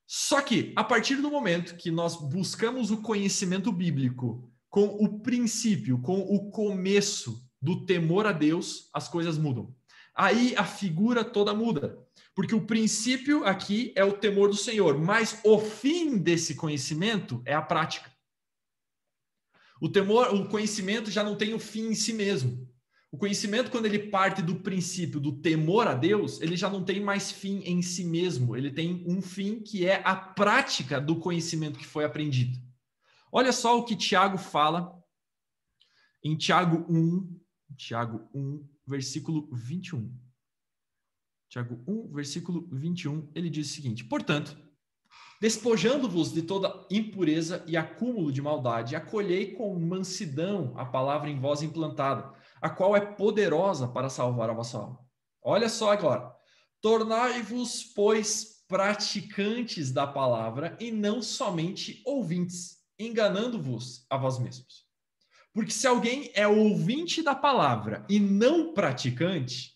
Só que, a partir do momento que nós buscamos o conhecimento bíblico com o princípio, com o começo do temor a Deus, as coisas mudam. Aí a figura toda muda. Porque o princípio aqui é o temor do Senhor, mas o fim desse conhecimento é a prática. O temor, o conhecimento já não tem o fim em si mesmo. O conhecimento, quando ele parte do princípio do temor a Deus, ele já não tem mais fim em si mesmo. Ele tem um fim que é a prática do conhecimento que foi aprendido. Olha só o que Tiago fala em Tiago 1, versículo 21. Tiago 1, versículo 21, ele diz o seguinte: portanto, despojando-vos de toda impureza e acúmulo de maldade, acolhei com mansidão a palavra em vós implantada, a qual é poderosa para salvar a vossa alma. Olha só agora. Tornai-vos, pois, praticantes da palavra e não somente ouvintes, enganando-vos a vós mesmos. Porque se alguém é ouvinte da palavra e não praticante,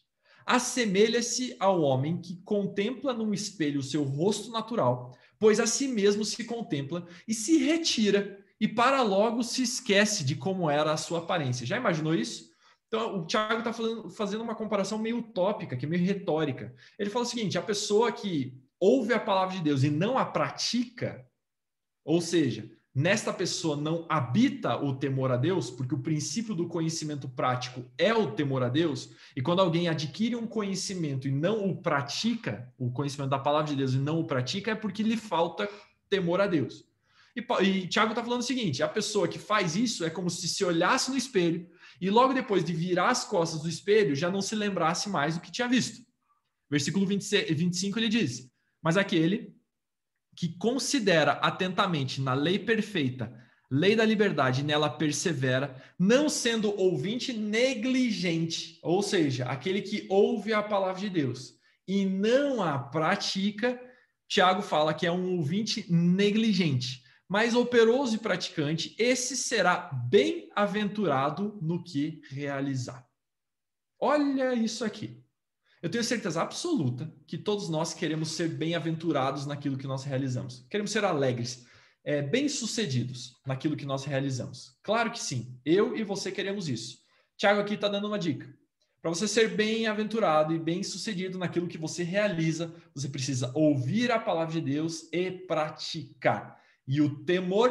assemelha-se ao homem que contempla num espelho o seu rosto natural, pois a si mesmo se contempla e se retira, e para logo se esquece de como era a sua aparência. Já imaginou isso? Então, o Tiago está fazendo uma comparação meio utópica, que é meio retórica. Ele fala o seguinte: a pessoa que ouve a palavra de Deus e não a pratica, ou seja, nesta pessoa não habita o temor a Deus, porque o princípio do conhecimento prático é o temor a Deus, e quando alguém adquire um conhecimento e não o pratica, o conhecimento da palavra de Deus e não o pratica, é porque lhe falta temor a Deus. E Tiago está falando o seguinte: a pessoa que faz isso é como se olhasse no espelho e logo depois de virar as costas do espelho já não se lembrasse mais do que tinha visto. Versículo 25 ele diz: mas aquele que considera atentamente na lei perfeita, lei da liberdade, e nela persevera, não sendo ouvinte negligente, ou seja, aquele que ouve a palavra de Deus e não a pratica, Tiago fala que é um ouvinte negligente, mas operoso e praticante, esse será bem-aventurado no que realizar. Olha isso aqui. Eu tenho certeza absoluta que todos nós queremos ser bem-aventurados naquilo que nós realizamos. Queremos ser alegres, bem-sucedidos naquilo que nós realizamos. Claro que sim, eu e você queremos isso. Tiago aqui está dando uma dica. Para você ser bem-aventurado e bem-sucedido naquilo que você realiza, você precisa ouvir a palavra de Deus e praticar. E o temor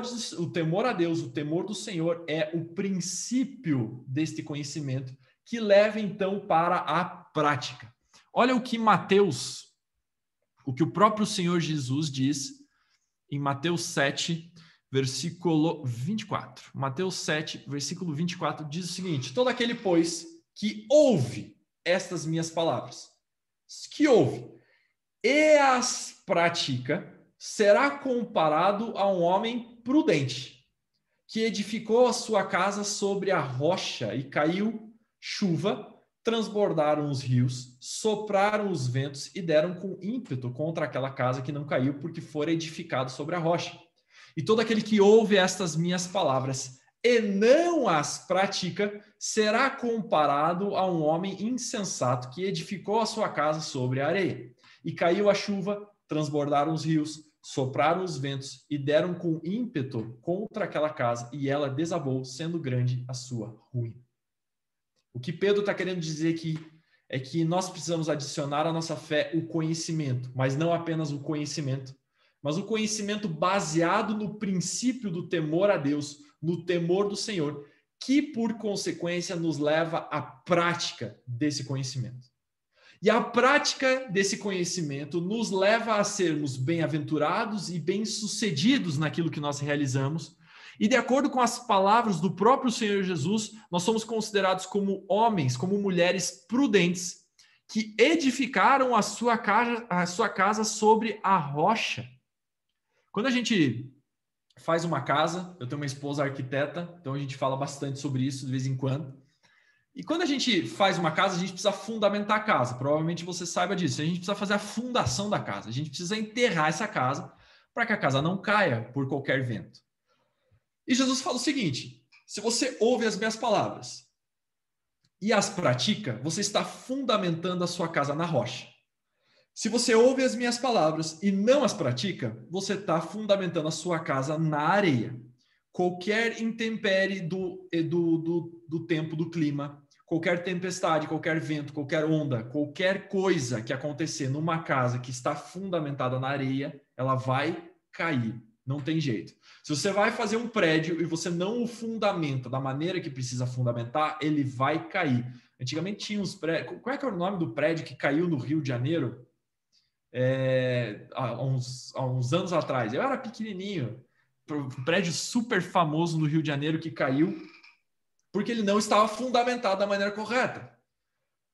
a Deus, o temor do Senhor é o princípio deste conhecimento que leva então para a prática. Olha o que o próprio Senhor Jesus diz em Mateus 7, versículo 24. Mateus 7, versículo 24 diz o seguinte: todo aquele, pois, que ouve estas minhas palavras, que ouve e as pratica, será comparado a um homem prudente, que edificou a sua casa sobre a rocha e caiu chuva, transbordaram os rios, sopraram os ventos e deram com ímpeto contra aquela casa que não caiu, porque fora edificado sobre a rocha. E todo aquele que ouve estas minhas palavras e não as pratica, será comparado a um homem insensato que edificou a sua casa sobre a areia. E caiu a chuva, transbordaram os rios, sopraram os ventos e deram com ímpeto contra aquela casa, e ela desabou, sendo grande a sua ruína. O que Pedro está querendo dizer aqui é que nós precisamos adicionar à nossa fé o conhecimento, mas não apenas o conhecimento, mas o conhecimento baseado no princípio do temor a Deus, no temor do Senhor, que por consequência nos leva à prática desse conhecimento. E a prática desse conhecimento nos leva a sermos bem-aventurados e bem-sucedidos naquilo que nós realizamos. E de acordo com as palavras do próprio Senhor Jesus, nós somos considerados como homens, como mulheres prudentes, que edificaram a sua casa sobre a rocha. Quando a gente faz uma casa, eu tenho uma esposa arquiteta, então a gente fala bastante sobre isso de vez em quando. E quando a gente faz uma casa, a gente precisa fundamentar a casa. Provavelmente você saiba disso. A gente precisa fazer a fundação da casa. A gente precisa enterrar essa casa para que a casa não caia por qualquer vento. E Jesus fala o seguinte: se você ouve as minhas palavras e as pratica, você está fundamentando a sua casa na rocha. Se você ouve as minhas palavras e não as pratica, você está fundamentando a sua casa na areia. Qualquer intempérie do tempo, do clima, qualquer tempestade, qualquer vento, qualquer onda, qualquer coisa que acontecer numa casa que está fundamentada na areia, ela vai cair. Não tem jeito. Se você vai fazer um prédio e você não o fundamenta da maneira que precisa fundamentar, ele vai cair. Antigamente tinha uns prédios... Qual é que era o nome do prédio que caiu no Rio de Janeiro? Há uns anos atrás. Eu era pequenininho. Um prédio super famoso no Rio de Janeiro que caiu porque ele não estava fundamentado da maneira correta.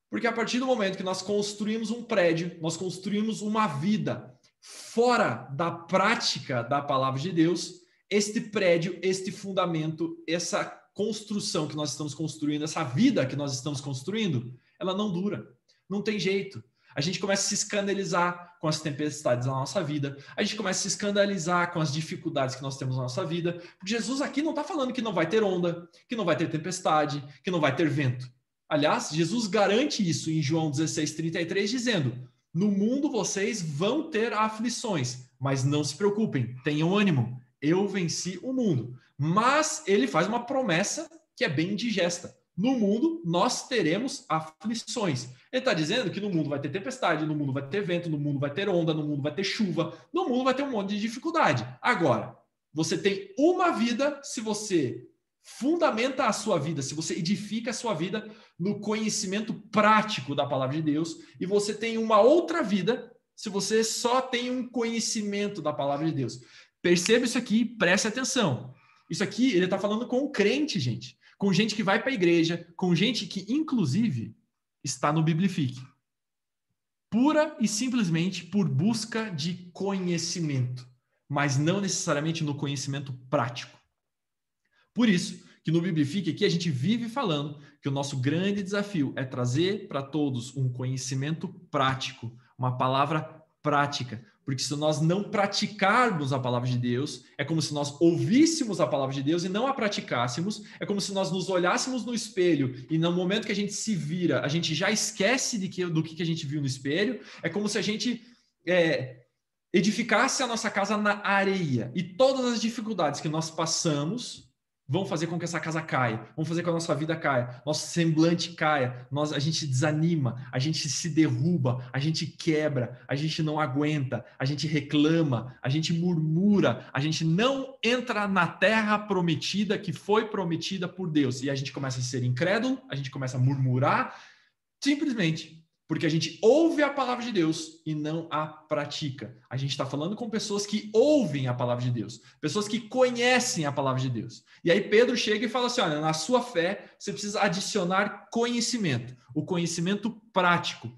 Porque a partir do momento que nós construímos um prédio, nós construímos uma vida fora da prática da palavra de Deus, este prédio, este fundamento, essa construção que nós estamos construindo, essa vida que nós estamos construindo, ela não dura. Não tem jeito. A gente começa a se escandalizar com as tempestades da nossa vida, a gente começa a se escandalizar com as dificuldades que nós temos na nossa vida, porque Jesus aqui não está falando que não vai ter onda, que não vai ter tempestade, que não vai ter vento. Aliás, Jesus garante isso em João 16:33, dizendo: no mundo vocês vão ter aflições, mas não se preocupem, tenham ânimo, eu venci o mundo. Mas ele faz uma promessa que é bem indigesta. No mundo, nós teremos aflições. Ele está dizendo que no mundo vai ter tempestade, no mundo vai ter vento, no mundo vai ter onda, no mundo vai ter chuva, no mundo vai ter um monte de dificuldade. Agora, você tem uma vida se você fundamenta a sua vida, se você edifica a sua vida no conhecimento prático da palavra de Deus, e você tem uma outra vida se você só tem um conhecimento da palavra de Deus. Perceba isso aqui, preste atenção. Isso aqui, ele está falando com o crente, gente. Com gente que vai para a igreja, com gente que, inclusive, está no Biblifique. Pura e simplesmente por busca de conhecimento, mas não necessariamente no conhecimento prático. Por isso que no Biblifique aqui a gente vive falando que o nosso grande desafio é trazer para todos um conhecimento prático, uma palavra prática. Porque se nós não praticarmos a palavra de Deus, é como se nós ouvíssemos a palavra de Deus e não a praticássemos. É como se nós nos olhássemos no espelho e no momento que a gente se vira, a gente já esquece do que a gente viu no espelho. É como se a gente edificasse a nossa casa na areia. E todas as dificuldades que nós passamos vão fazer com que essa casa caia, vão fazer com que a nossa vida caia, nosso semblante caia, a gente desanima, a gente se derruba, a gente quebra, a gente não aguenta, a gente reclama, a gente murmura, a gente não entra na terra prometida que foi prometida por Deus. E a gente começa a ser incrédulo, a gente começa a murmurar, simplesmente porque a gente ouve a palavra de Deus e não a pratica. A gente está falando com pessoas que ouvem a palavra de Deus, pessoas que conhecem a palavra de Deus. E aí Pedro chega e fala assim, olha, na sua fé você precisa adicionar conhecimento, o conhecimento prático,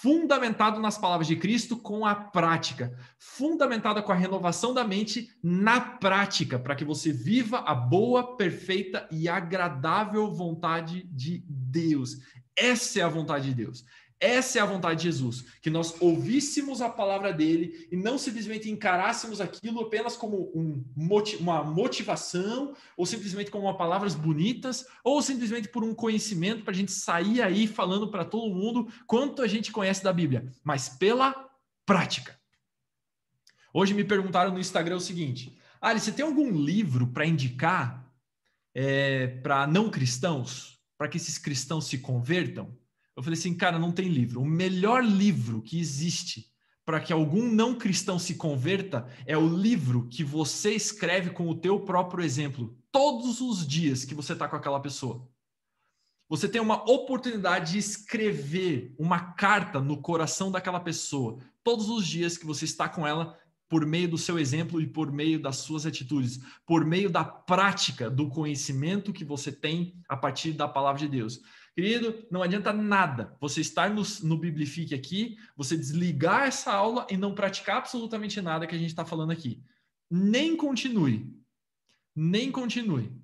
fundamentado nas palavras de Cristo com a prática, fundamentada com a renovação da mente na prática, para que você viva a boa, perfeita e agradável vontade de Deus. Essa é a vontade de Deus. Essa é a vontade de Jesus, que nós ouvíssemos a palavra dele e não simplesmente encarássemos aquilo apenas como uma motivação, ou simplesmente como palavras bonitas, ou simplesmente por um conhecimento para a gente sair aí falando para todo mundo quanto a gente conhece da Bíblia, mas pela prática. Hoje me perguntaram no Instagram o seguinte, Ali, você tem algum livro para indicar para não cristãos, para que esses cristãos se convertam? Eu falei assim, cara, não tem livro. O melhor livro que existe para que algum não cristão se converta é o livro que você escreve com o teu próprio exemplo, todos os dias que você está com aquela pessoa. Você tem uma oportunidade de escrever uma carta no coração daquela pessoa, todos os dias que você está com ela, por meio do seu exemplo e por meio das suas atitudes, por meio da prática, do conhecimento que você tem a partir da palavra de Deus. Querido, não adianta nada você estar no Biblifique aqui, você desligar essa aula e não praticar absolutamente nada que a gente está falando aqui. Nem continue. Nem continue.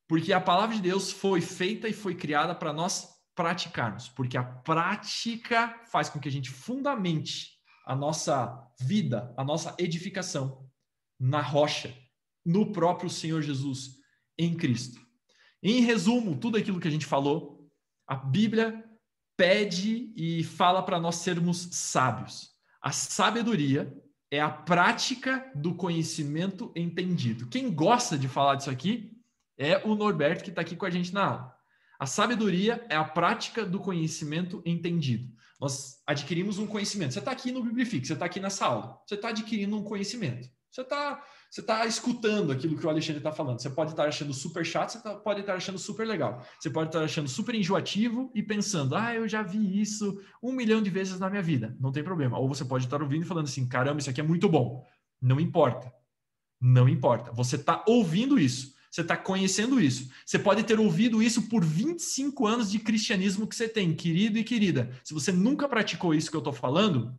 Porque a palavra de Deus foi feita e foi criada para nós praticarmos. Porque a prática faz com que a gente fundamente a nossa vida, a nossa edificação na rocha, no próprio Senhor Jesus, em Cristo. Em resumo, tudo aquilo que a gente falou, A Bíblia pede e fala para nós sermos sábios. A sabedoria é a prática do conhecimento entendido. Quem gosta de falar disso aqui é o Norberto, que está aqui com a gente na aula. A sabedoria é a prática do conhecimento entendido. Nós adquirimos um conhecimento. Você está aqui no Biblific, você está aqui nessa aula. Você está adquirindo um conhecimento. Você está escutando aquilo que o Alexandre está falando. Você pode estar achando super chato, pode estar achando super legal. Você pode estar achando super enjoativo e pensando, eu já vi isso 1 milhão de vezes na minha vida. Não tem problema. Ou você pode estar ouvindo e falando assim, caramba, isso aqui é muito bom. Não importa. Não importa. Você está ouvindo isso. Você está conhecendo isso. Você pode ter ouvido isso por 25 anos de cristianismo que você tem, querido e querida. Se você nunca praticou isso que eu estou falando,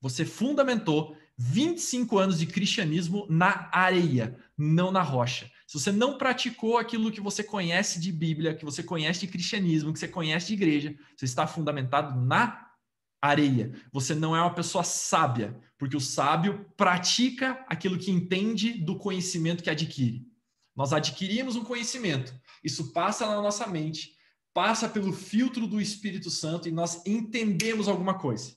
você fundamentou 25 anos de cristianismo na areia, não na rocha. Se você não praticou aquilo que você conhece de Bíblia, que você conhece de cristianismo, que você conhece de igreja, você está fundamentado na areia. Você não é uma pessoa sábia, porque o sábio pratica aquilo que entende do conhecimento que adquire. Nós adquirimos um conhecimento, isso passa na nossa mente, passa pelo filtro do Espírito Santo e nós entendemos alguma coisa.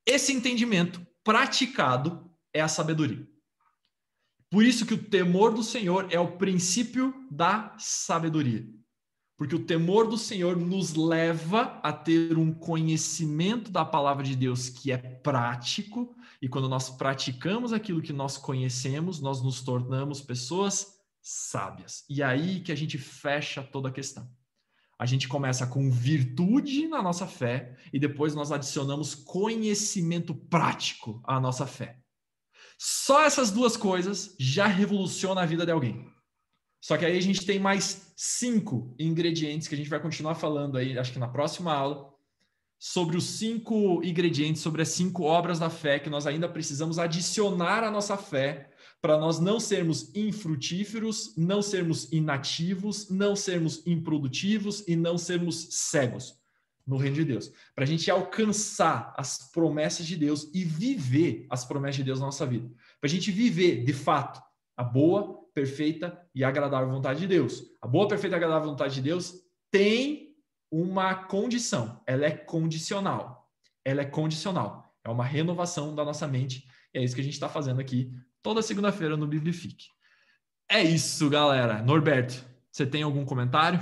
Esse entendimento praticado é a sabedoria. Por isso que o temor do Senhor é o princípio da sabedoria. Porque o temor do Senhor nos leva a ter um conhecimento da palavra de Deus que é prático, e quando nós praticamos aquilo que nós conhecemos, nós nos tornamos pessoas sábias. E aí que a gente fecha toda a questão. A gente começa com virtude na nossa fé e depois nós adicionamos conhecimento prático à nossa fé. Só essas duas coisas já revolucionam a vida de alguém. Só que aí a gente tem mais 5 ingredientes que a gente vai continuar falando aí, acho que na próxima aula, sobre os 5 ingredientes, sobre as 5 obras da fé que nós ainda precisamos adicionar à nossa fé para nós não sermos infrutíferos, não sermos inativos, não sermos improdutivos e não sermos cegos no reino de Deus. Para a gente alcançar as promessas de Deus e viver as promessas de Deus na nossa vida. Para a gente viver, de fato, a boa, perfeita e agradável vontade de Deus. A boa, perfeita e agradável vontade de Deus tem uma condição. Ela é condicional. Ela é condicional. É uma renovação da nossa mente. E é isso que a gente está fazendo aqui toda segunda-feira no Biblific. É isso, galera. Norberto, você tem algum comentário?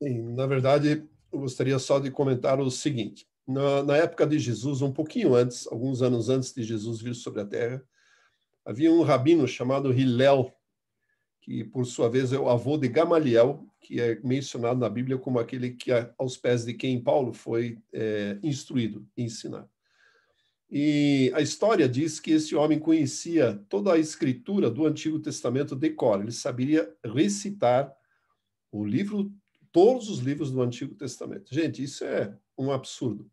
Sim, na verdade, eu gostaria só de comentar o seguinte. Na época de Jesus, um pouquinho antes, alguns anos antes de Jesus vir sobre a Terra, havia um rabino chamado Hillel, que, por sua vez, é o avô de Gamaliel, que é mencionado na Bíblia como aquele que, aos pés de quem Paulo foi instruído, ensinado. E a história diz que esse homem conhecia toda a escritura do Antigo Testamento de cor. Ele sabia recitar todos os livros do Antigo Testamento. Gente, isso é um absurdo.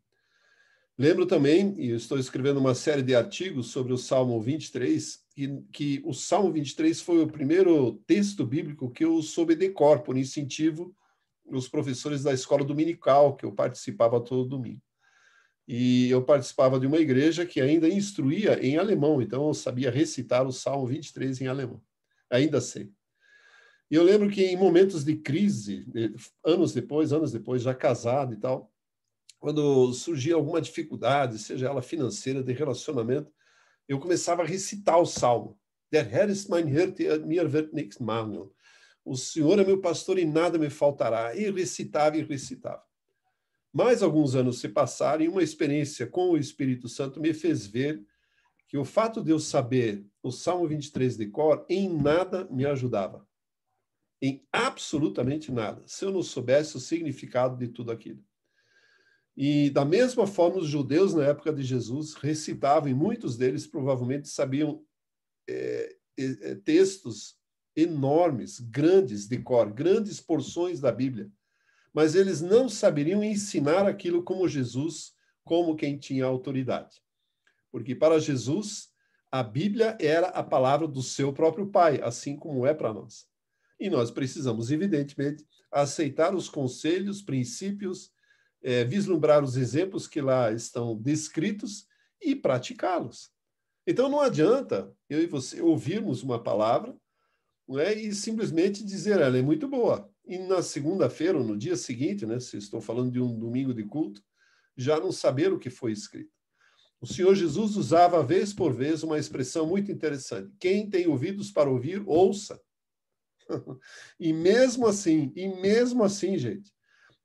Lembro também, e eu estou escrevendo uma série de artigos sobre o Salmo 23, que o Salmo 23 foi o primeiro texto bíblico que eu soube de cor, por incentivo dos professores da escola dominical, que eu participava todo domingo. E eu participava de uma igreja que ainda instruía em alemão, então eu sabia recitar o Salmo 23 em alemão. Ainda sei. E eu lembro que em momentos de crise, anos depois, já casado e tal, quando surgia alguma dificuldade, seja ela financeira, de relacionamento, eu começava a recitar o Salmo. Der Herr ist mein Hirte, mir wird nichts mangeln. O Senhor é meu pastor e nada me faltará. E recitava e recitava. Mais alguns anos se passaram e uma experiência com o Espírito Santo me fez ver que o fato de eu saber o Salmo 23 de cor em nada me ajudava. Em absolutamente nada, se eu não soubesse o significado de tudo aquilo. E da mesma forma, os judeus na época de Jesus recitavam, e muitos deles provavelmente sabiam textos enormes, grandes de cor, grandes porções da Bíblia. Mas eles não saberiam ensinar aquilo como Jesus, como quem tinha autoridade. Porque para Jesus, a Bíblia era a palavra do seu próprio Pai, assim como é para nós. E nós precisamos, evidentemente, aceitar os conselhos, princípios, vislumbrar os exemplos que lá estão descritos e praticá-los. Então não adianta eu e você ouvirmos uma palavra, não é, e simplesmente dizer ela é muito boa. e na segunda-feira ou no dia seguinte, né, se estou falando de um domingo de culto, já não saber o que foi escrito. O Senhor Jesus usava, vez por vez, uma expressão muito interessante. Quem tem ouvidos para ouvir, ouça. E mesmo assim, gente,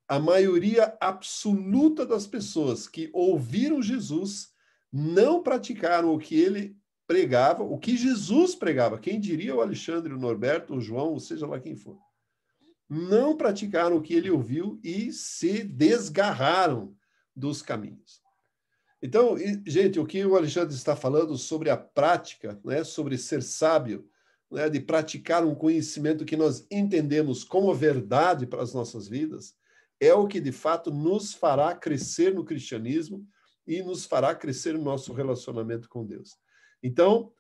a maioria absoluta das pessoas que ouviram Jesus não praticaram o que ele pregava, o que Jesus pregava. Quem diria o Alexandre, o Norberto, o João, ou seja lá quem for. Não praticaram o que ele ouviu e se desgarraram dos caminhos. Então, gente, o que o Alexandre está falando sobre a prática, né, sobre ser sábio, né, de praticar um conhecimento que nós entendemos como verdade para as nossas vidas, é o que, de fato, nos fará crescer no cristianismo e nos fará crescer no nosso relacionamento com Deus. Então,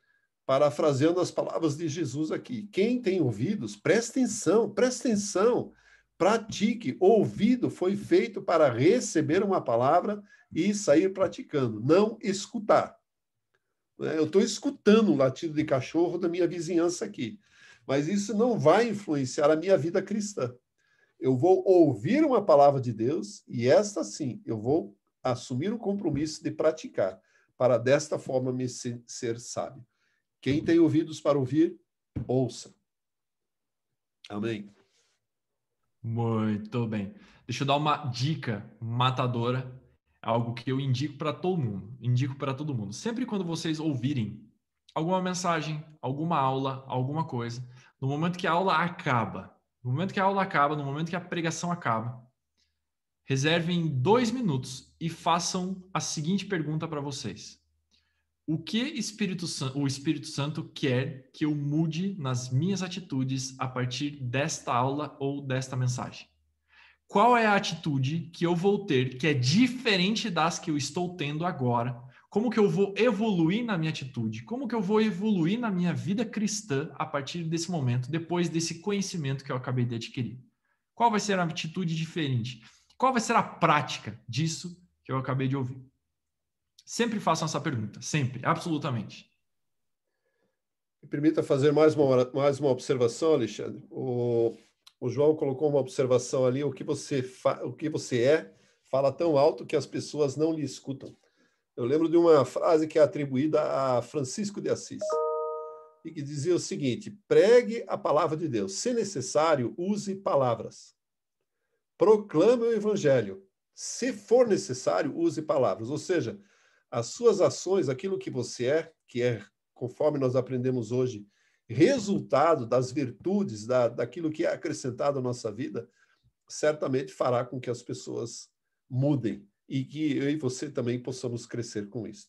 parafraseando as palavras de Jesus aqui, quem tem ouvidos, presta atenção, pratique. O ouvido foi feito para receber uma palavra e sair praticando, não escutar. Eu estou escutando o latido de cachorro da minha vizinhança aqui, mas isso não vai influenciar a minha vida cristã. Eu vou ouvir uma palavra de Deus e esta sim, eu vou assumir o compromisso de praticar, para desta forma me ser sábio. Quem tem ouvidos para ouvir, ouça. Amém. Muito bem. Deixa eu dar uma dica matadora, algo que eu indico para todo mundo. Sempre quando vocês ouvirem alguma mensagem, alguma aula, alguma coisa, no momento que a aula acaba, no momento que a pregação acaba, reservem 2 minutos e façam a seguinte pergunta para vocês. O que o Espírito Santo quer que eu mude nas minhas atitudes a partir desta aula ou desta mensagem? Qual é a atitude que eu vou ter que é diferente das que eu estou tendo agora? Como que eu vou evoluir na minha atitude? Como que eu vou evoluir na minha vida cristã a partir desse momento, depois desse conhecimento que eu acabei de adquirir? Qual vai ser a atitude diferente? Qual vai ser a prática disso que eu acabei de ouvir? Sempre façam essa pergunta, sempre, absolutamente. Me permita fazer mais uma observação, Alexandre. O João colocou uma observação ali, o que você é, fala tão alto que as pessoas não lhe escutam. Eu lembro de uma frase que é atribuída a Francisco de Assis, e que dizia o seguinte: pregue a palavra de Deus. Se necessário, use palavras. Proclame o evangelho. Se for necessário, use palavras. Ou seja, as suas ações, aquilo que você é, que é, conforme nós aprendemos hoje, resultado das virtudes, daquilo que é acrescentado à nossa vida, certamente fará com que as pessoas mudem e que eu e você também possamos crescer com isso.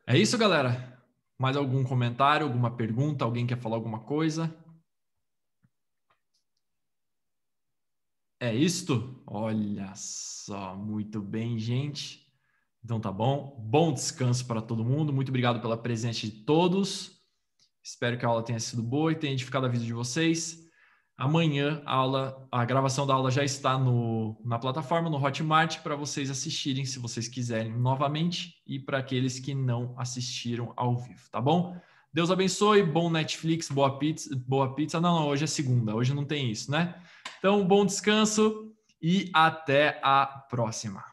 É isso, galera. Mais algum comentário, alguma pergunta? Alguém quer falar alguma coisa? É isto? Olha só, muito bem, gente. Então tá bom. Bom descanso para todo mundo. Muito obrigado pela presença de todos. Espero que a aula tenha sido boa e tenha edificado a vida de vocês. Amanhã a gravação da aula já está na plataforma, no Hotmart, para vocês assistirem, se vocês quiserem, novamente, e para aqueles que não assistiram ao vivo, tá bom? Deus abençoe, bom Netflix, boa pizza. Não, hoje é segunda, hoje não tem isso, né? Então, bom descanso e até a próxima.